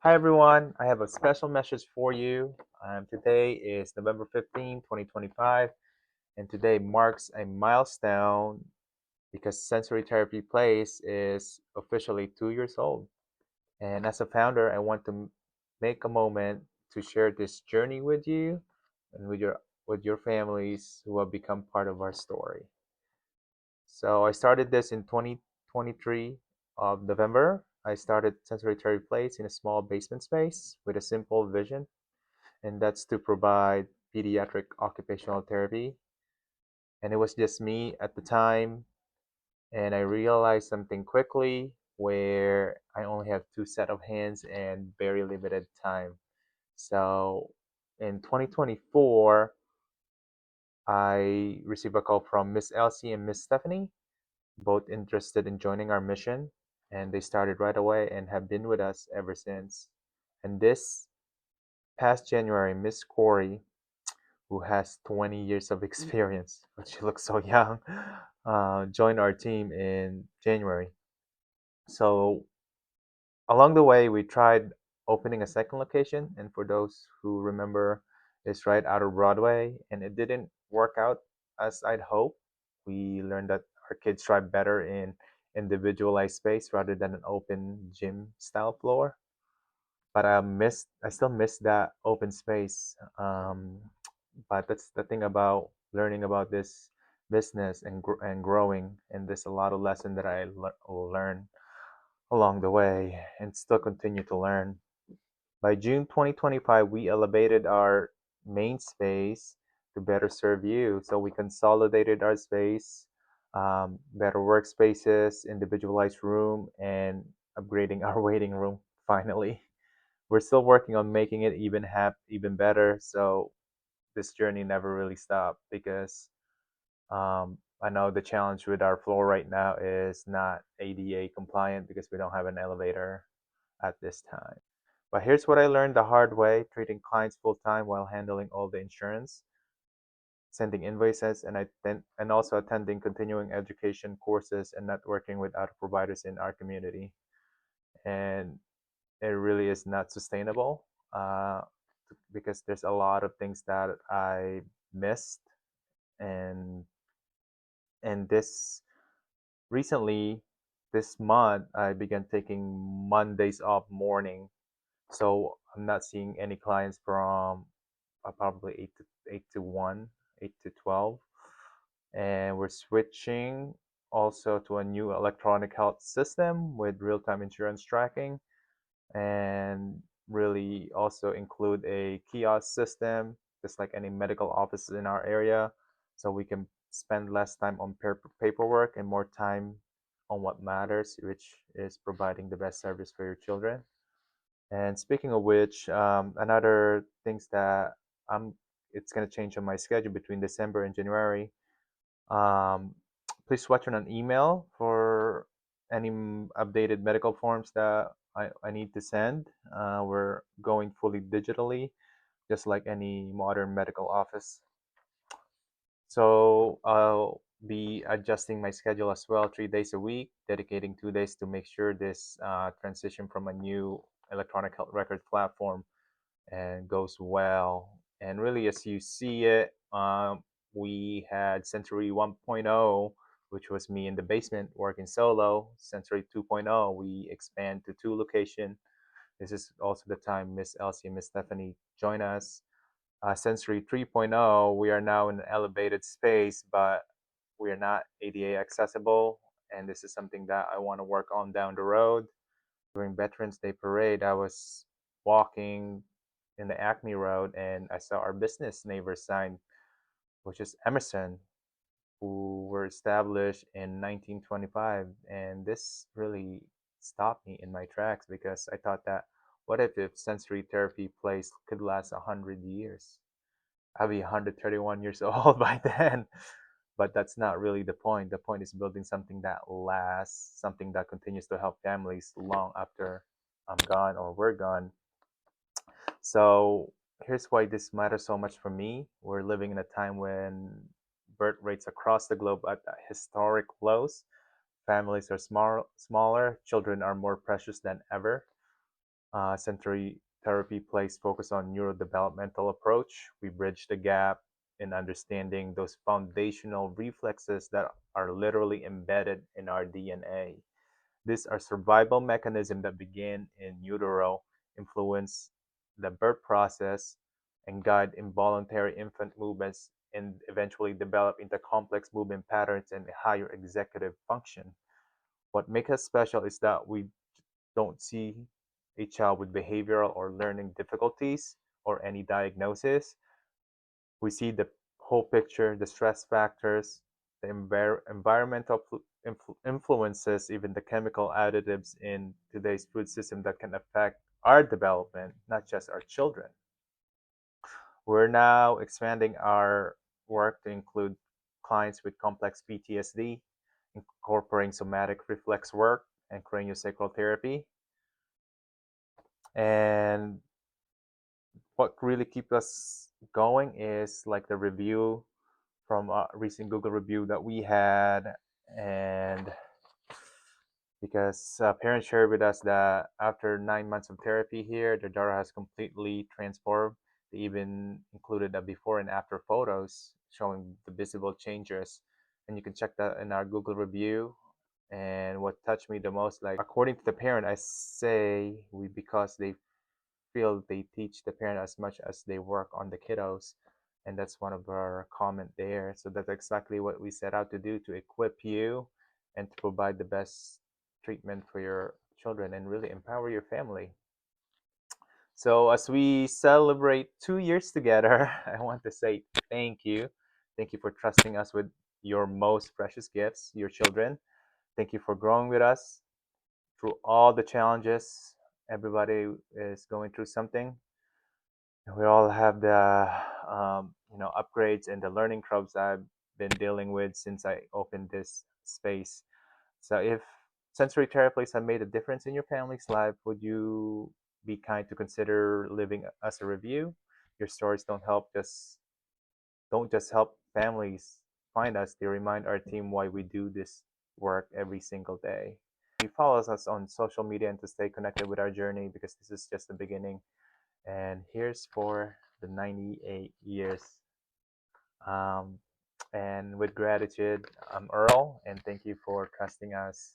Hi everyone, I have a special message for you. Today is November 15, 2025, and today marks a milestone because Sensory Therapy Place is officially 2 years old. And as a founder, I want to make a moment to share this journey with you and with your families who have become part of our story. So I started this in 2023 of November. I started Sensory Therapy Place in a small basement space with a simple vision, and that's to provide pediatric occupational therapy. And it was just me at the time, and I realized something quickly where I only have two set of hands and very limited time. So in 2024, I received a call from Miss Elsie and Miss Stephanie, both interested in joining our mission, and they started right away and have been with us ever since. And this past January, Miss Corey, who has 20 years of experience, but she looks so young, joined our team in January. So along the way, we tried opening a second location, and for those who remember, it's right out of Broadway, and it didn't work out as I'd hoped. We learned that our kids thrive better in individualized space rather than an open gym style floor. But I still miss that open space. But that's the thing about learning about this business and growing, and there's a lot of lesson that I learn along the way and still continue to learn. By June 2025, we elevated our main space to better serve you. So we consolidated our space, better workspaces, individualized room, and upgrading our waiting room finally. We're still working on making it even better. So this journey never really stopped because I know the challenge with our floor right now is not ADA compliant because we don't have an elevator at this time. But here's what I learned the hard way: treating clients full time while handling all the insurance, sending invoices, and also attending continuing education courses and networking with other providers in our community. And it really is not sustainable uh, because there's a lot of things that I missed, and this recently, this month, I began taking Mondays off morning, so I'm not seeing any clients from probably 8 to 1, 8 to 12, and we're switching also to a new electronic health system with real-time insurance tracking, and really also include a kiosk system, just like any medical offices in our area, so we can spend less time on paperwork and more time on what matters, which is providing the best service for your children. And speaking of which, another things that I'm it's gonna change on my schedule between December and January. Um, Please watch on an email for any updated medical forms that I need to send. We're going fully digitally, just like any modern medical office. So I'll be adjusting my schedule as well, 3 days a week, dedicating 2 days to make sure this transition from a new electronic health record platform and goes well. And really, as you see it, we had Sensory 1.0, which was me in the basement working solo. Sensory 2.0, we expand to two location. This is also the time Miss Elsie and Miss Stephanie join us. Sensory 3.0, we are now in an elevated space, but we are not ADA accessible. And this is something that I want to work on down the road. During Veterans Day Parade, I was walking in the Acme Road and I saw our business neighbor sign, which is Emerson, who were established in 1925. And this really stopped me in my tracks because I thought that what if sensory therapy place could last 100 years? I'll be 131 years old by then. But that's not really the point. The point is building something that lasts, something that continues to help families long after I'm gone or we're gone. So here's why this matters so much for me. We're living in a time when birth rates across the globe are at historic lows. Families are smaller, children are more precious than ever. Sensory therapy plays focus on neurodevelopmental approach. We bridge the gap in understanding those foundational reflexes that are literally embedded in our DNA. These are survival mechanisms that begin in utero, influence the birth process, and guide involuntary infant movements, and eventually develop into complex movement patterns and higher executive function. What makes us special is that we don't see a child with behavioral or learning difficulties or any diagnosis. We see the whole picture, the stress factors, the environmental influences, even the chemical additives in today's food system that can affect our development, not just our children. We're now expanding our work to include clients with complex PTSD, incorporating somatic reflex work and craniosacral therapy. And what really keeps us going is like the review from a recent Google review that we had, and because parents shared with us that after 9 months of therapy here, their daughter has completely transformed. They even included the before and after photos showing the visible changes, and you can check that in our Google review. And what touched me the most, like according to the parent, I say we because they feel they teach the parent as much as they work on the kiddos, and that's one of our comment there. So that's exactly what we set out to do, to equip you and to provide the best treatment for your children and really empower your family. So as we celebrate 2 years together, I want to say thank you for trusting us with your most precious gifts, your children. Thank you for growing with us through all the challenges. Everybody is going through something. We all have the upgrades and the learning curves I've been dealing with since I opened this space. So if sensory therapies have made a difference in your family's life, would you be kind to consider leaving us a review? Your stories don't just help families find us, they remind our team why we do this work every single day. You follow us on social media and to stay connected with our journey, because this is just the beginning. And here's for the 98 years. Um, and with gratitude, I'm Earl, and thank you for trusting us.